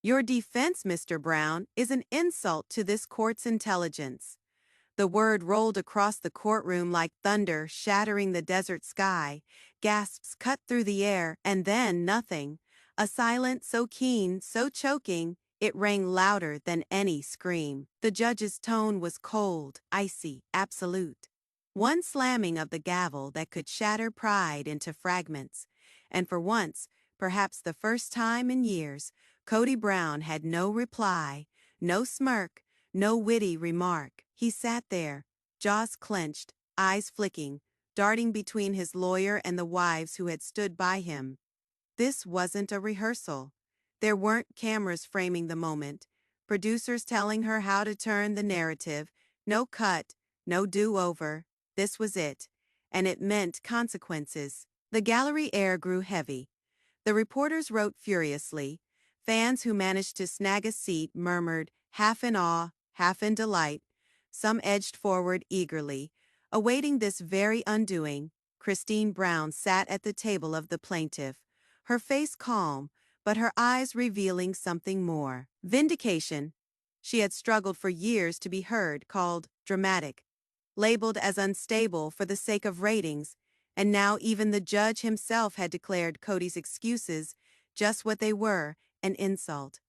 Your defense, Mr. Brown, is an insult to this court's intelligence. The word rolled across the courtroom like thunder shattering the desert sky. Gasps cut through the air, and then nothing. A silence so keen, so choking, it rang louder than any scream. The judge's tone was cold, icy, absolute. One slamming of the gavel that could shatter pride into fragments. And for once, perhaps the first time in years, Kody Brown had no reply, no smirk, no witty remark. He sat there, jaws clenched, eyes flicking, darting between his lawyer and the wives who had stood by him. This wasn't a rehearsal. There weren't cameras framing the moment, producers telling her how to turn the narrative, no cut, no do-over. This was it, and it meant consequences. The gallery air grew heavy. The reporters wrote furiously. Fans who managed to snag a seat murmured, half in awe, half in delight. Some edged forward eagerly. Awaiting this very undoing, Christine Brown sat at the table of the plaintiff, her face calm, but her eyes revealing something more. Vindication. She had struggled for years to be heard, called dramatic, labeled as unstable for the sake of ratings, and now even the judge himself had declared Kody's excuses just what they were, an insult.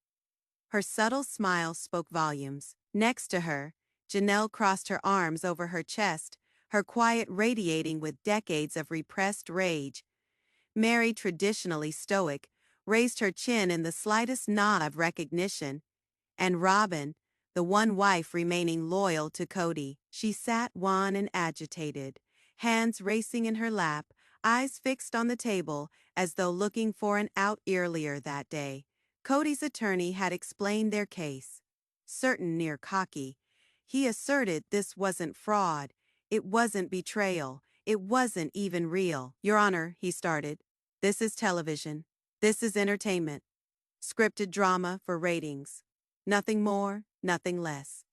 Her subtle smile spoke volumes. Next to her, Janelle crossed her arms over her chest, her quiet radiating with decades of repressed rage. Mary, traditionally stoic, raised her chin in the slightest nod of recognition. And Robyn, the one wife remaining loyal to Kody, she sat wan and agitated, hands racing in her lap, eyes fixed on the table as though looking for an out earlier that day. Kody's attorney had explained their case. Certain near cocky, he asserted this wasn't fraud, it wasn't betrayal, it wasn't even real. Your Honor, he started, this is television. This is entertainment. Scripted drama for ratings. Nothing more, nothing less.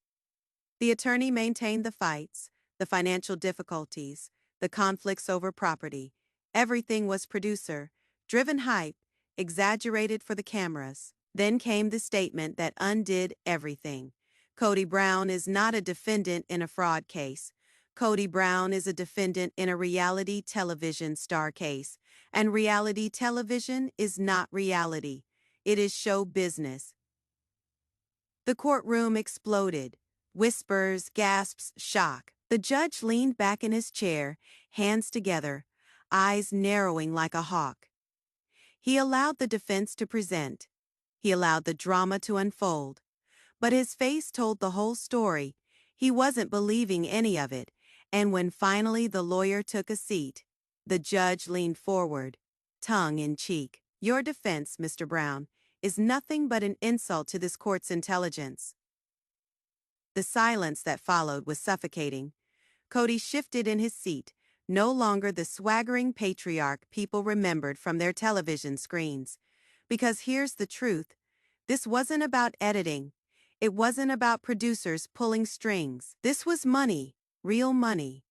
The attorney maintained the fights, the financial difficulties, the conflicts over property. Everything was producer-driven hype, exaggerated for the cameras. Then came the statement that undid everything. Kody Brown is not a defendant in a fraud case. Kody Brown is a defendant in a reality television star case. And reality television is not reality. It is show business. The courtroom exploded. Whispers, gasps, shock. The judge leaned back in his chair, hands together, eyes narrowing like a hawk. He allowed the defense to present. He allowed the drama to unfold. But his face told the whole story. He wasn't believing any of it. And when finally the lawyer took a seat, the judge leaned forward, tongue in cheek. Your defense, Mr. Brown, is nothing but an insult to this court's intelligence. The silence that followed was suffocating. Kody shifted in his seat, no longer the swaggering patriarch people remembered from their television screens. Because here's the truth. This wasn't about editing. It wasn't about producers pulling strings. This was money, real money.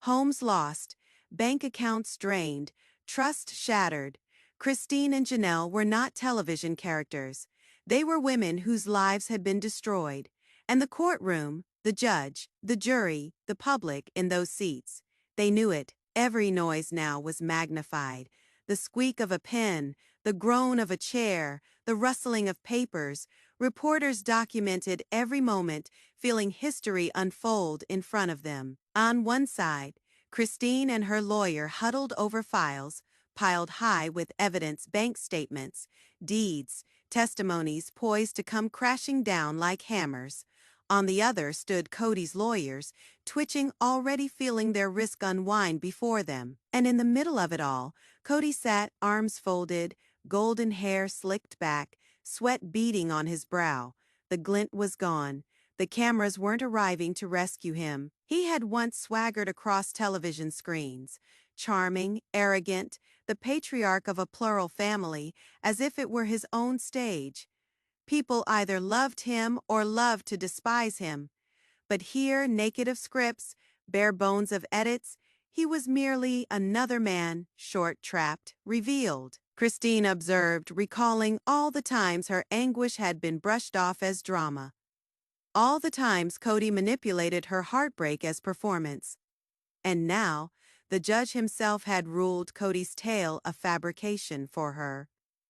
Homes lost, bank accounts drained, trust shattered. Christine and Janelle were not television characters. They were women whose lives had been destroyed. And the courtroom, the judge, the jury, the public in those seats, they knew it. Every noise now was magnified. The squeak of a pen, the groan of a chair, the rustling of papers. Reporters documented every moment, feeling history unfold in front of them. On one side, Christine and her lawyer huddled over files, piled high with evidence, bank statements, deeds, testimonies poised to come crashing down like hammers. On the other stood Kody's lawyers, twitching, already feeling their risk unwind before them. And in the middle of it all, Kody sat, arms folded, golden hair slicked back, sweat beading on his brow. The glint was gone. The cameras weren't arriving to rescue him. He had once swaggered across television screens, charming, arrogant, the patriarch of a plural family, as if it were his own stage. People either loved him or loved to despise him. But here, naked of scripts, bare bones of edits, he was merely another man, short-trapped, revealed. Christine observed, recalling all the times her anguish had been brushed off as drama. All the times Kody manipulated her heartbreak as performance. And now, the judge himself had ruled Kody's tale a fabrication for her.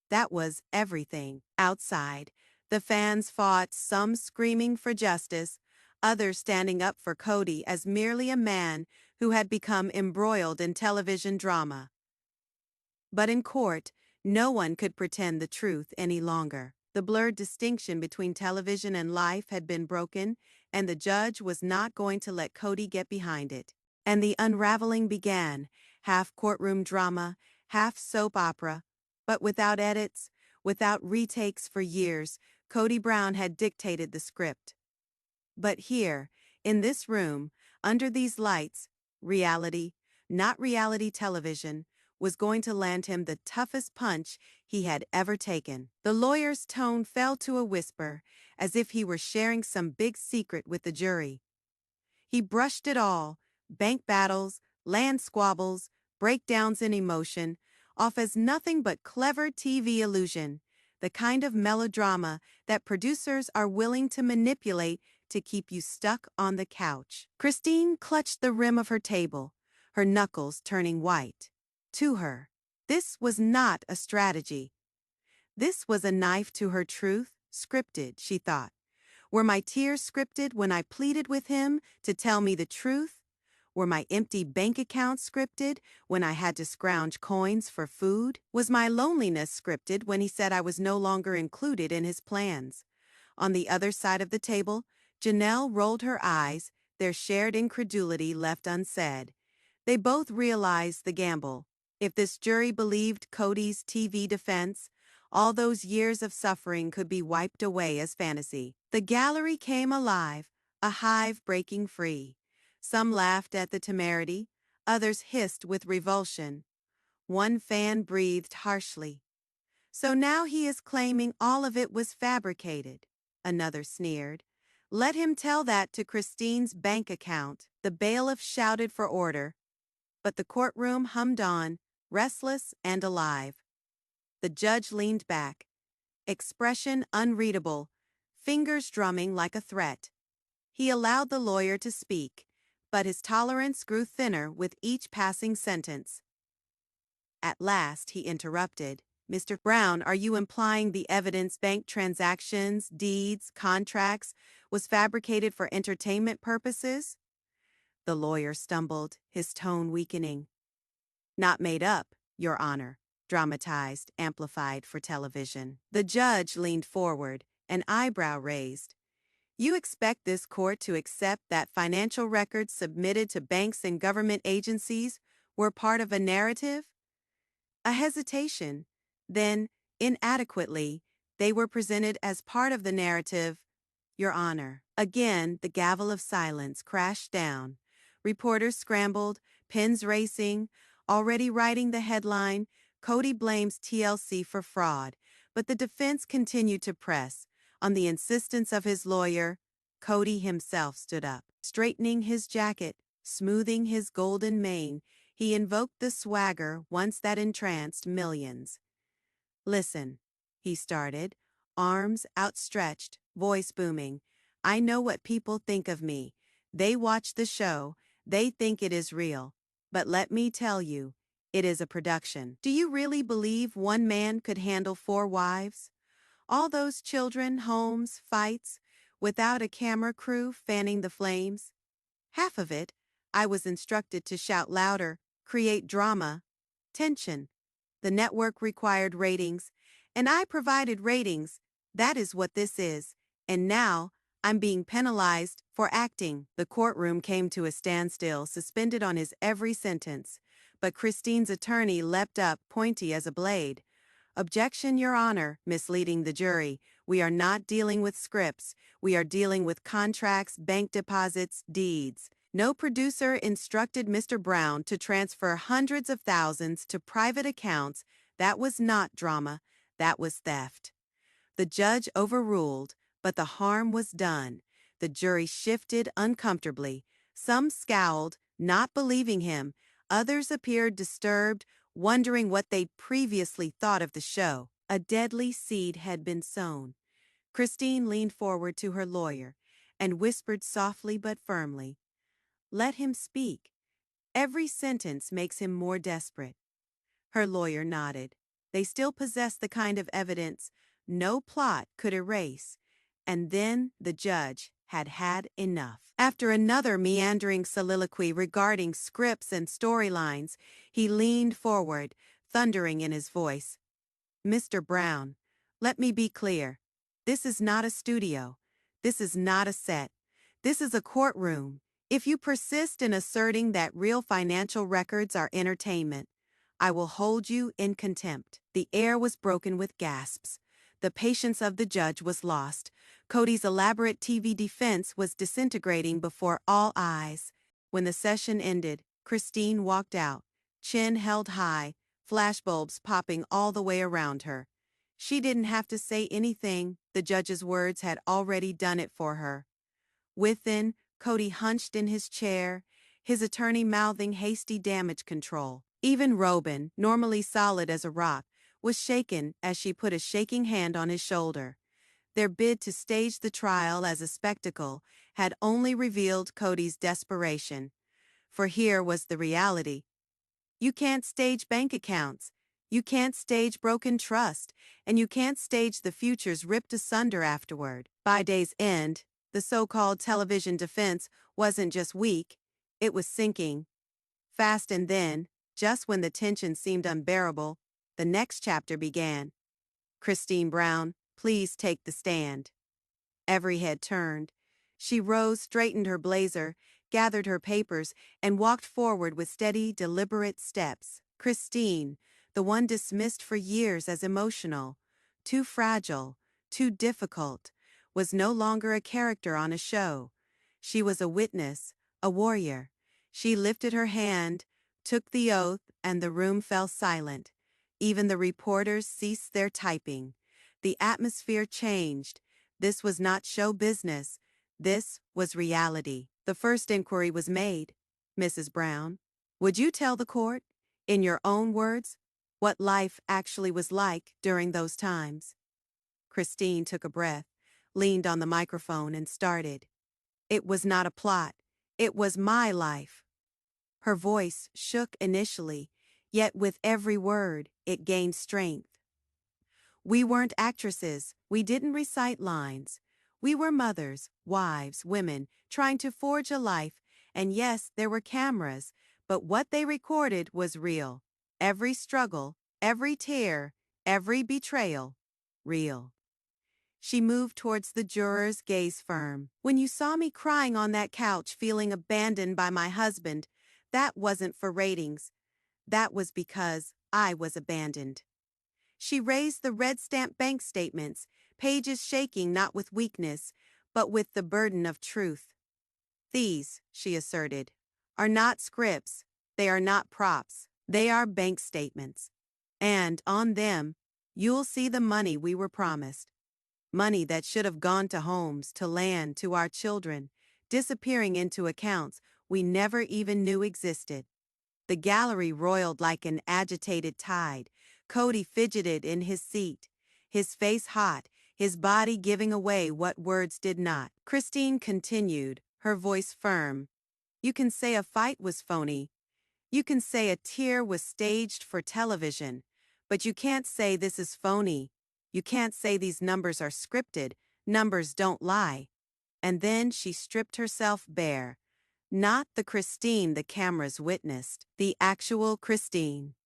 That was everything. Outside, the fans fought, some screaming for justice, others standing up for Kody as merely a man who had become embroiled in television drama. But in court, no one could pretend the truth any longer. The blurred distinction between television and life had been broken, and the judge was not going to let Kody get behind it. And the unraveling began, half courtroom drama, half soap opera, but without edits, without retakes for years. Kody Brown had dictated the script. But here, in this room, under these lights, reality, not reality television, was going to land him the toughest punch he had ever taken. The lawyer's tone fell to a whisper, as if he were sharing some big secret with the jury. He brushed it all, bank battles, land squabbles, breakdowns in emotion, off as nothing but clever TV illusion, the kind of melodrama that producers are willing to manipulate to keep you stuck on the couch. Christine clutched the rim of her table, her knuckles turning white. To her, this was not a strategy. This was a knife to her truth, scripted, she thought. Were my tears scripted when I pleaded with him to tell me the truth? Were my empty bank accounts scripted when I had to scrounge coins for food? Was my loneliness scripted when he said I was no longer included in his plans? On the other side of the table, Janelle rolled her eyes, their shared incredulity left unsaid. They both realized the gamble. If this jury believed Kody's TV defense, all those years of suffering could be wiped away as fantasy. The gallery came alive, a hive breaking free. Some laughed at the temerity, others hissed with revulsion. One fan breathed harshly. So now he is claiming all of it was fabricated, another sneered. Let him tell that to Christine's bank account. The bailiff shouted for order, but the courtroom hummed on, restless and alive. The judge leaned back, expression unreadable, fingers drumming like a threat. He allowed the lawyer to speak, but his tolerance grew thinner with each passing sentence. At last he interrupted. Mr. Brown, are you implying the evidence, bank transactions, deeds, contracts, was fabricated for entertainment purposes? The lawyer stumbled, his tone weakening. Not made up, Your Honor. Dramatized, amplified for television. The judge leaned forward, an eyebrow raised. You expect this court to accept that financial records submitted to banks and government agencies were part of a narrative? A hesitation. Then, inadequately, they were presented as part of the narrative, Your Honor. Again, the gavel of silence crashed down. Reporters scrambled, pens racing, already writing the headline, Kody blames TLC for fraud, but the defense continued to press. On the insistence of his lawyer, Kody himself stood up. Straightening his jacket, smoothing his golden mane, he invoked the swagger once that entranced millions. Listen, he started, arms outstretched, voice booming. I know what people think of me. They watch the show, they think it is real. But let me tell you, it is a production. Do you really believe one man could handle 4 wives? All those children, homes, fights, without a camera crew fanning the flames? Half of it, I was instructed to shout louder, create drama, tension. The network required ratings, and I provided ratings. That is what this is. And now, I'm being penalized for acting. The courtroom came to a standstill, suspended on his every sentence. But Christine's attorney leapt up, pointy as a blade. Objection, Your Honor, misleading the jury. We are not dealing with scripts. We are dealing with contracts, bank deposits, deeds. No producer instructed Mr. Brown to transfer hundreds of thousands to private accounts. That was not drama. That was theft. The judge overruled, but the harm was done. The jury shifted uncomfortably. Some scowled, not believing him. Others appeared disturbed, wondering what they'd previously thought of the show. A deadly seed had been sown. Christine leaned forward to her lawyer and whispered softly but firmly, "Let him speak. Every sentence makes him more desperate." Her lawyer nodded. They still possessed the kind of evidence no plot could erase. And then the judge had had enough. After another meandering soliloquy regarding scripts and storylines, he leaned forward, thundering in his voice, "Mr. Brown, let me be clear. This is not a studio. This is not a set. This is a courtroom. If you persist in asserting that real financial records are entertainment, I will hold you in contempt." The air was broken with gasps. The patience of the judge was lost. Kody's elaborate TV defense was disintegrating before all eyes. When the session ended, Christine walked out, chin held high, flashbulbs popping all the way around her. She didn't have to say anything, the judge's words had already done it for her. Within, Kody hunched in his chair, his attorney mouthing hasty damage control. Even Robyn, normally solid as a rock, was shaken as she put a shaking hand on his shoulder. Their bid to stage the trial as a spectacle had only revealed Kody's desperation. For here was the reality. You can't stage bank accounts. You can't stage broken trust, and you can't stage the futures ripped asunder afterward. By day's end, the so-called television defense wasn't just weak, it was sinking. Fast, and then, just when the tension seemed unbearable, the next chapter began. "Christine Brown, please take the stand." Every head turned. She rose, straightened her blazer, gathered her papers, and walked forward with steady, deliberate steps. Christine, the one dismissed for years as emotional, too fragile, too difficult, was no longer a character on a show. She was a witness, a warrior. She lifted her hand, took the oath, and the room fell silent. Even the reporters ceased their typing. The atmosphere changed. This was not show business. This was reality. The first inquiry was made. "Mrs. Brown, would you tell the court, in your own words, what life actually was like during those times?" Christine took a breath, leaned on the microphone, and started. "It was not a plot. It was my life." Her voice shook initially, yet with every word, it gained strength. "We weren't actresses. We didn't recite lines. We were mothers, wives, women, trying to forge a life, and yes, there were cameras, but what they recorded was real. Every struggle, every tear, every betrayal, real." She moved towards the jurors, gaze firm. "When you saw me crying on that couch feeling abandoned by my husband, that wasn't for ratings. That was because I was abandoned." She raised the red stamp bank statements, pages shaking not with weakness, but with the burden of truth. "These," she asserted, "are not scripts. They are not props. They are bank statements. And on them, you'll see the money we were promised. Money that should have gone to homes, to land, to our children, disappearing into accounts we never even knew existed." The gallery roiled like an agitated tide. Kody fidgeted in his seat, his face hot, his body giving away what words did not. Christine continued, her voice firm. "You can say a fight was phony. You can say a tear was staged for television. But you can't say this is phony. You can't say these numbers are scripted. Numbers don't lie." And then she stripped herself bare. Not the Christine the cameras witnessed, the actual Christine.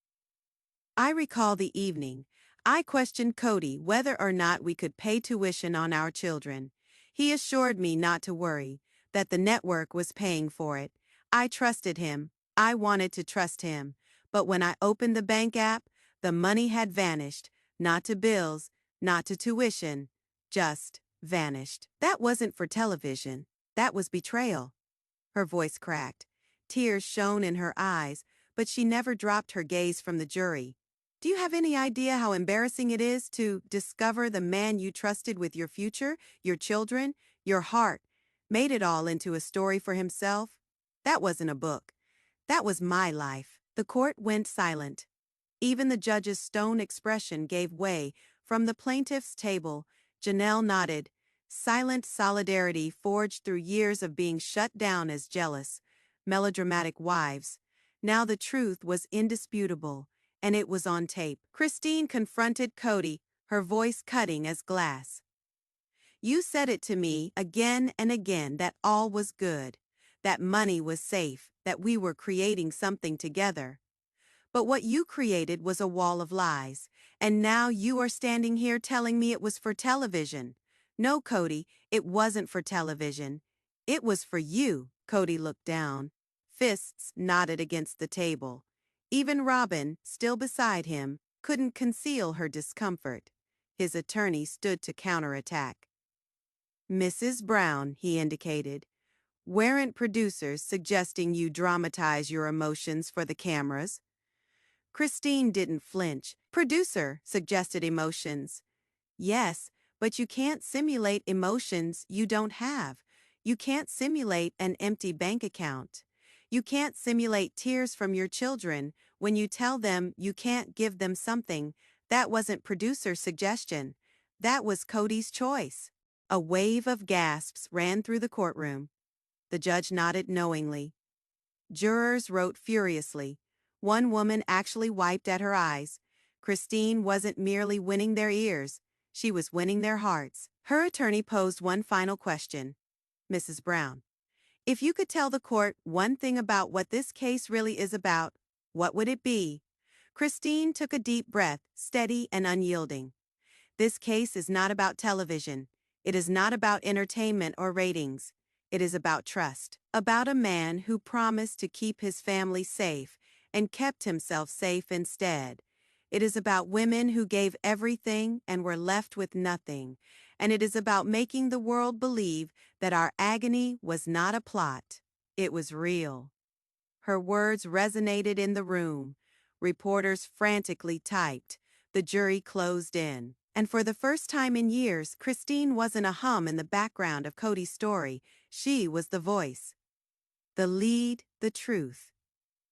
"I recall the evening. I questioned Kody whether or not we could pay tuition on our children. He assured me not to worry, that the network was paying for it. I trusted him. I wanted to trust him. But when I opened the bank app, the money had vanished, not to bills, not to tuition, just vanished. That wasn't for television. That was betrayal." Her voice cracked. Tears shone in her eyes, but she never dropped her gaze from the jury. "Do you have any idea how embarrassing it is to discover the man you trusted with your future, your children, your heart, made it all into a story for himself? That wasn't a book. That was my life." The court went silent. Even the judge's stone expression gave way. From the plaintiff's table, Janelle nodded, silent solidarity forged through years of being shut down as jealous, melodramatic wives. Now the truth was indisputable, and it was on tape. Christine confronted Kody, her voice cutting as glass. You said it to me again and again that all was good, that money was safe, that we were creating something together. But what you created was a wall of lies, and now you are standing here telling me it was for television. No, Kody, it wasn't for television. It was for you. Kody looked down, fists knotted against the table. Even Robyn, still beside him, couldn't conceal her discomfort. His attorney stood to counterattack. Mrs. Brown, he indicated, weren't producers suggesting you dramatize your emotions for the cameras? Christine didn't flinch. Producer suggested emotions. Yes, but you can't simulate emotions you don't have. You can't simulate an empty bank account. You can't simulate tears from your children when you tell them you can't give them something. That wasn't producer's suggestion. That was Kody's choice. A wave of gasps ran through the courtroom. The judge nodded knowingly. Jurors wrote furiously. One woman actually wiped at her eyes. Christine wasn't merely winning their ears, she was winning their hearts. Her attorney posed one final question. Mrs. Brown, if you could tell the court one thing about what this case really is about, what would it be? Christine took a deep breath, steady and unyielding. This case is not about television. It is not about entertainment or ratings. It is about trust. About a man who promised to keep his family safe and kept himself safe instead. It is about women who gave everything and were left with nothing. And it is about making the world believe that our agony was not a plot. It was real. Her words resonated in the room. Reporters frantically typed. The jury closed in. And for the first time in years, Christine wasn't a hum in the background of Kody's story. She was the voice. The lead, the truth.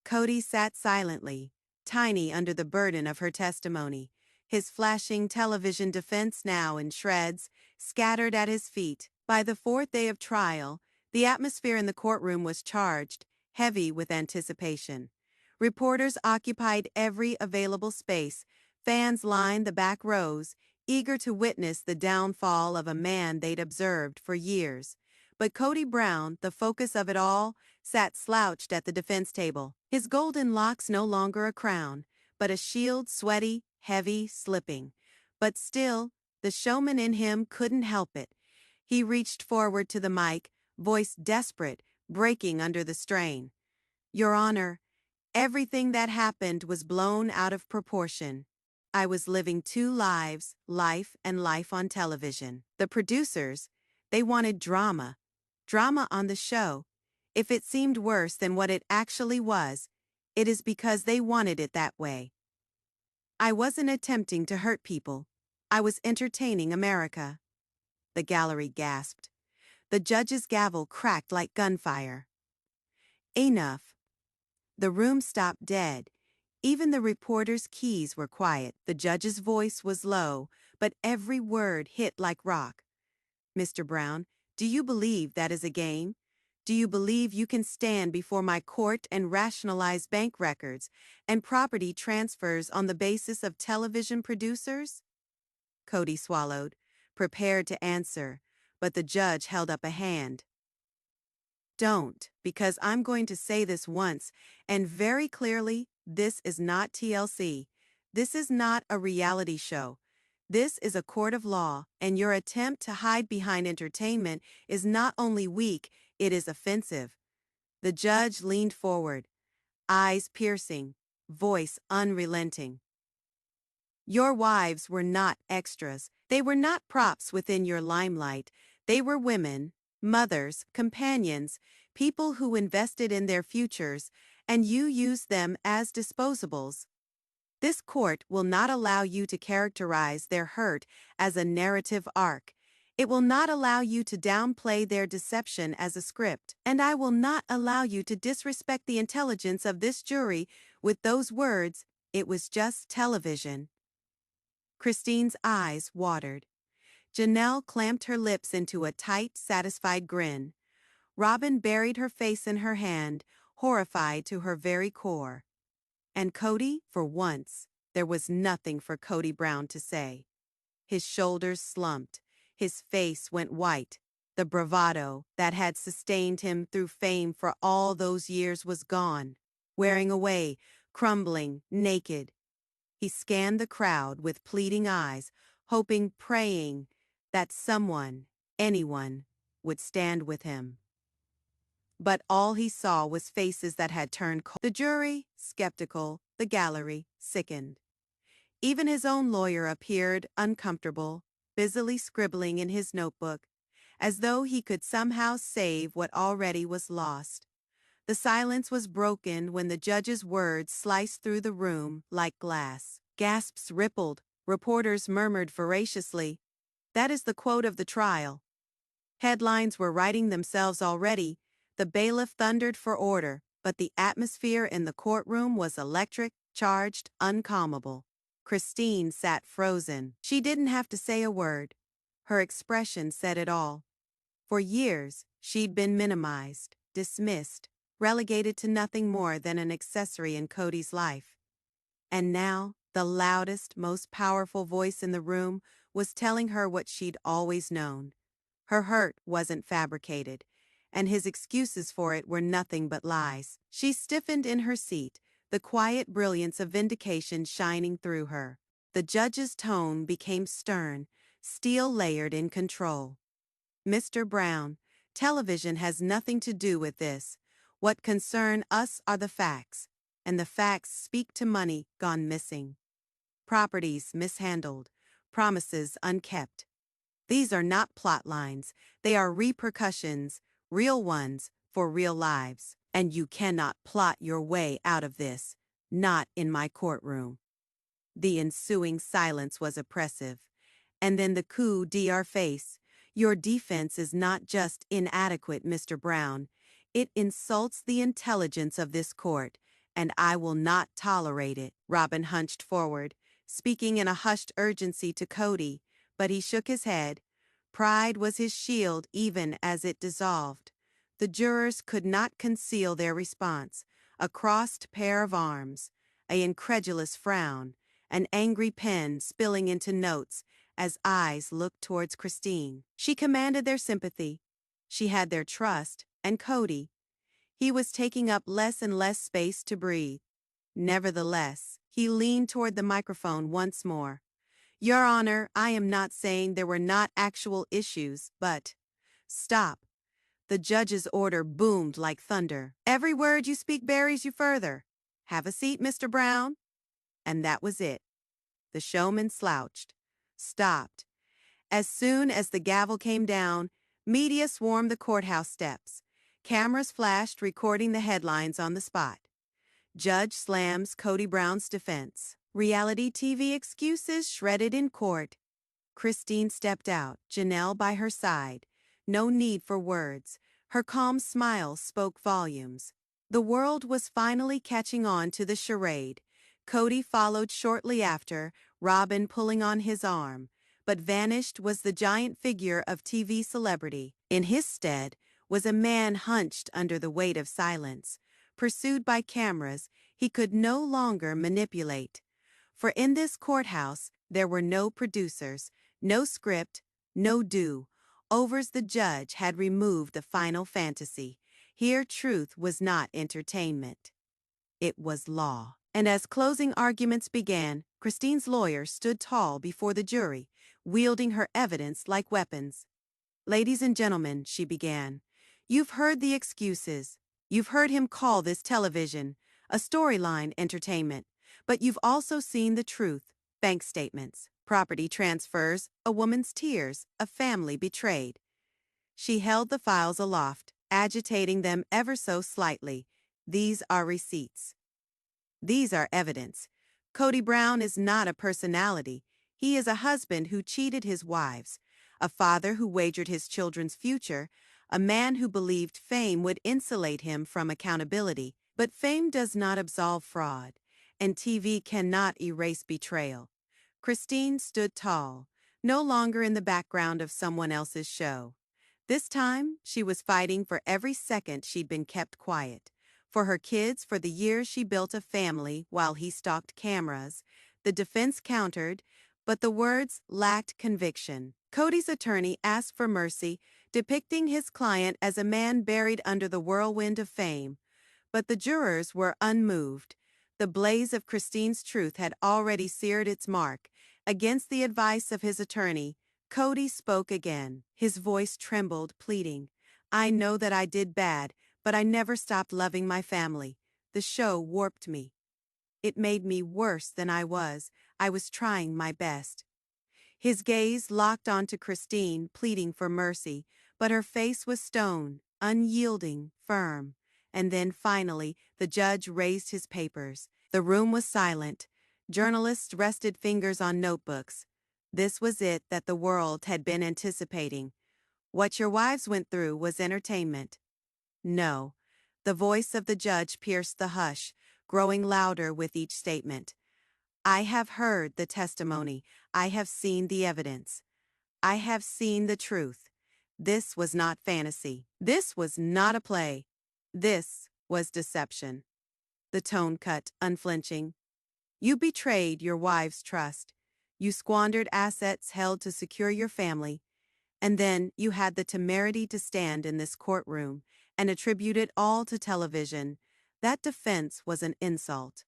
Kody sat silently, tiny under the burden of her testimony, his flashing television defense now in shreds, scattered at his feet. By the fourth day of trial, the atmosphere in the courtroom was charged, heavy with anticipation. Reporters occupied every available space. Fans lined the back rows, eager to witness the downfall of a man they'd observed for years. But Kody Brown, the focus of it all, sat slouched at the defense table, his golden locks no longer a crown, but a shield, sweaty, heavy, slipping. But still, the showman in him couldn't help it. He reached forward to the mic, voice desperate, breaking under the strain. Your Honor, everything that happened was blown out of proportion. I was living two lives, life and life on television. The producers, they wanted drama. Drama on the show. If it seemed worse than what it actually was, it is because they wanted it that way. I wasn't attempting to hurt people. I was entertaining America. The gallery gasped. The judge's gavel cracked like gunfire. Enough. The room stopped dead. Even the reporter's keys were quiet. The judge's voice was low, but every word hit like rock. Mr. Brown, do you believe that is a game? Do you believe you can stand before my court and rationalize bank records and property transfers on the basis of television producers? Kody swallowed, prepared to answer, but the judge held up a hand. Don't, because I'm going to say this once, and very clearly, this is not TLC. This is not a reality show. This is a court of law, and your attempt to hide behind entertainment is not only weak, it is offensive. The judge leaned forward, eyes piercing, voice unrelenting. Your wives were not extras. They were not props within your limelight. They were women, mothers, companions, people who invested in their futures, and you used them as disposables. This court will not allow you to characterize their hurt as a narrative arc. It will not allow you to downplay their deception as a script. And I will not allow you to disrespect the intelligence of this jury with those words, It was just television. Christine's eyes watered. Janelle clamped her lips into a tight, satisfied grin. Robyn buried her face in her hand, horrified to her very core. And Kody, for once, there was nothing for Kody Brown to say. His shoulders slumped. His face went white. The bravado that had sustained him through fame for all those years was gone, wearing away, crumbling, naked. He scanned the crowd with pleading eyes, hoping, praying, that someone, anyone, would stand with him. But all he saw was faces that had turned cold. The jury, skeptical, the gallery, sickened. Even his own lawyer appeared uncomfortable, busily scribbling in his notebook, as though he could somehow save what already was lost. The silence was broken when the judge's words sliced through the room like glass. Gasps rippled, reporters murmured voraciously, "That is the quote of the trial." Headlines were writing themselves already. The bailiff thundered for order, but the atmosphere in the courtroom was electric, charged, uncalmable. Christine sat frozen. She didn't have to say a word. Her expression said it all. For years, she'd been minimized, dismissed, relegated to nothing more than an accessory in Kody's life. And now, the loudest, most powerful voice in the room was telling her what she'd always known. Her hurt wasn't fabricated, and his excuses for it were nothing but lies. She stiffened in her seat, the quiet brilliance of vindication shining through her. The judge's tone became stern, steel-layered in control. "Mr. Brown, television has nothing to do with this. What concern us are the facts, and the facts speak to money gone missing. Properties mishandled, promises unkept. These are not plot lines, they are repercussions, real ones, for real lives. And you cannot plot your way out of this, not in my courtroom." The ensuing silence was oppressive. And then the coup d'artifice. "Your defense is not just inadequate, Mr. Brown. It insults the intelligence of this court, and I will not tolerate it." Robyn hunched forward, speaking in a hushed urgency to Kody, but he shook his head. Pride was his shield even as it dissolved. The jurors could not conceal their response, a crossed pair of arms, an incredulous frown, an angry pen spilling into notes as eyes looked towards Christine. She commanded their sympathy. She had their trust, and Kody. He was taking up less and less space to breathe. Nevertheless, he leaned toward the microphone once more. "Your Honor, I am not saying there were not actual issues, but—" "Stop." The judge's order boomed like thunder. "Every word you speak buries you further. Have a seat, Mr. Brown." And that was it. The showman slouched, stopped. As soon as the gavel came down, media swarmed the courthouse steps. Cameras flashed, recording the headlines on the spot. "Judge slams Kody Brown's defense. Reality TV excuses shredded in court." Christine stepped out, Janelle by her side. No need for words. Her calm smile spoke volumes. The world was finally catching on to the charade. Kody followed shortly after, Robyn pulling on his arm. But vanished was the giant figure of TV celebrity. In his stead was a man hunched under the weight of silence. Pursued by cameras, he could no longer manipulate. For in this courthouse, there were no producers, no script, no do. Overs the judge had removed the final fantasy. Here truth was not entertainment. It was law. And as closing arguments began, Christine's lawyer stood tall before the jury, wielding her evidence like weapons. "Ladies and gentlemen," she began, "you've heard the excuses. You've heard him call this television, a storyline entertainment. But you've also seen the truth, bank statements, property transfers, a woman's tears, a family betrayed." She held the files aloft, agitating them ever so slightly. "These are receipts. These are evidence. Kody Brown is not a personality. He is a husband who cheated his wives, a father who wagered his children's future, a man who believed fame would insulate him from accountability. But fame does not absolve fraud, and TV cannot erase betrayal. Christine stood tall, no longer in the background of someone else's show. This time, she was fighting for every second she'd been kept quiet. For her kids, for the years she built a family while he stalked cameras. The defense countered, but the words lacked conviction. Kody's attorney asked for mercy, depicting his client as a man buried under the whirlwind of fame. But the jurors were unmoved. The blaze of Christine's truth had already seared its mark. Against the advice of his attorney, Kody spoke again. His voice trembled, pleading, "I know that I did bad, but I never stopped loving my family. The show warped me. It made me worse than I was. I was trying my best." His gaze locked onto Christine, pleading for mercy, but her face was stone, unyielding, firm. And then finally, the judge raised his papers. The room was silent. Journalists rested fingers on notebooks. This was it that the world had been anticipating. What your wives went through was entertainment. No. The voice of the judge pierced the hush, growing louder with each statement. I have heard the testimony. I have seen the evidence. I have seen the truth. This was not fantasy. This was not a play. This was deception. The tone cut, unflinching. You betrayed your wife's trust. You squandered assets held to secure your family. And then you had the temerity to stand in this courtroom and attribute it all to television. That defense was an insult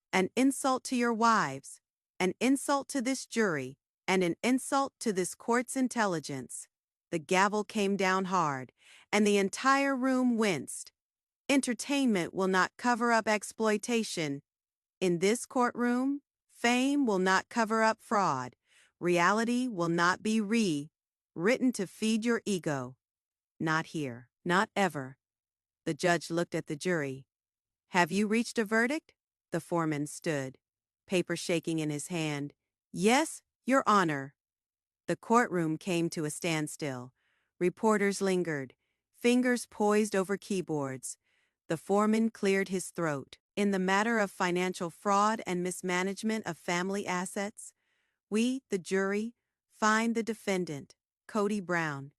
to your wives, an insult to this jury, and an insult to this court's intelligence. The gavel came down hard, and the entire room winced. Entertainment will not cover up exploitation. In this courtroom, fame will not cover up fraud. Reality will not be written to feed your ego. Not here. Not ever. The judge looked at the jury. Have you reached a verdict? The foreman stood, paper shaking in his hand. Yes, Your Honor. The courtroom came to a standstill. Reporters lingered, fingers poised over keyboards. The foreman cleared his throat. In the matter of financial fraud and mismanagement of family assets, we, the jury, find the defendant, Kody Brown,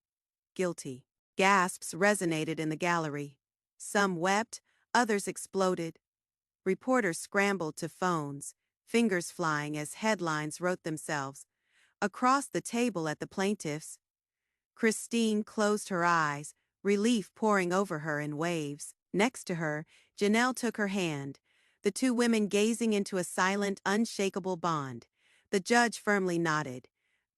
guilty. Gasps resonated in the gallery. Some wept, others exploded. Reporters scrambled to phones, fingers flying as headlines wrote themselves. Across the table at the plaintiffs, Christine closed her eyes, relief pouring over her in waves. Next to her, Janelle took her hand, the two women gazing into a silent, unshakable bond. The judge firmly nodded.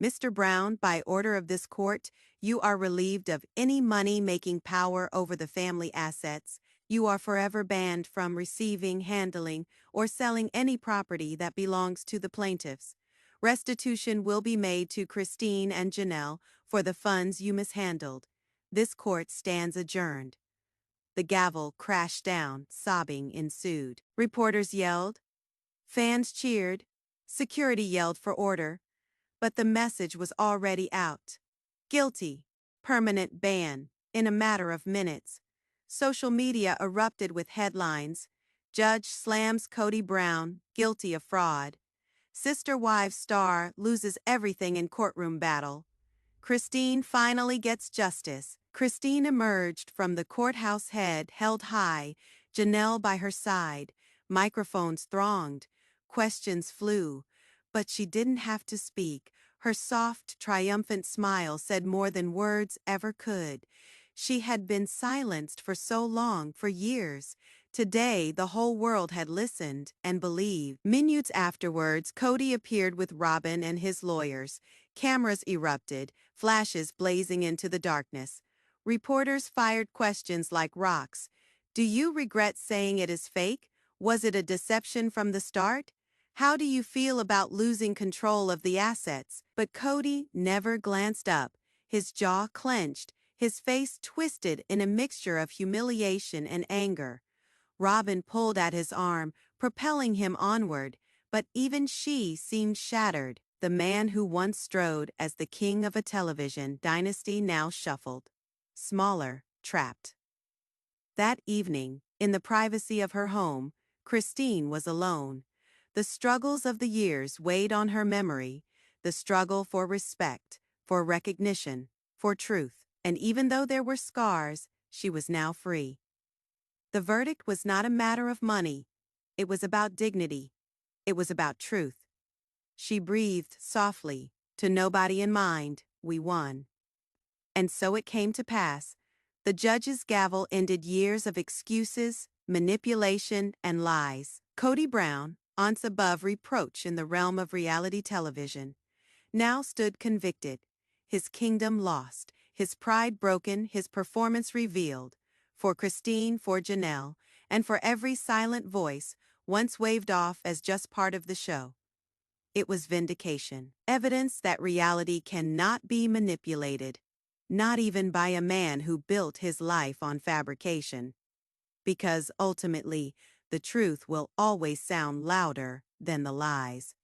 Mr. Brown, by order of this court, you are relieved of any money-making power over the family assets. You are forever banned from receiving, handling, or selling any property that belongs to the plaintiffs. Restitution will be made to Christine and Janelle for the funds you mishandled. This court stands adjourned. The gavel crashed down, sobbing ensued. Reporters yelled. Fans cheered. Security yelled for order. But the message was already out. Guilty. Permanent ban. In a matter of minutes. Social media erupted with headlines. Judge slams Kody Brown, guilty of fraud. Sister wife star loses everything in courtroom battle. Christine finally gets justice. Christine emerged from the courthouse head held high, Janelle by her side. Microphones thronged. Questions flew. But she didn't have to speak. Her soft, triumphant smile said more than words ever could. She had been silenced for so long, for years. Today, the whole world had listened and believed. Minutes afterwards, Kody appeared with Robyn and his lawyers. Cameras erupted, flashes blazing into the darkness. Reporters fired questions like rocks. Do you regret saying it is fake? Was it a deception from the start? How do you feel about losing control of the assets? But Kody never glanced up. His jaw clenched, his face twisted in a mixture of humiliation and anger. Robyn pulled at his arm, propelling him onward, but even she seemed shattered. The man who once strode as the king of a television dynasty now shuffled. Smaller, trapped. That evening, in the privacy of her home, Christine was alone. The struggles of the years weighed on her memory, the struggle for respect, for recognition, for truth, and even though there were scars, she was now free. The verdict was not a matter of money. It was about dignity. It was about truth. She breathed softly. To nobody in mind, we won. And so it came to pass. The judge's gavel ended years of excuses, manipulation, and lies. Kody Brown, once above reproach in the realm of reality television, now stood convicted, his kingdom lost, his pride broken, his performance revealed. For Christine, for Janelle, and for every silent voice once waved off as just part of the show. It was vindication, evidence that reality cannot be manipulated, not even by a man who built his life on fabrication. Because ultimately, the truth will always sound louder than the lies.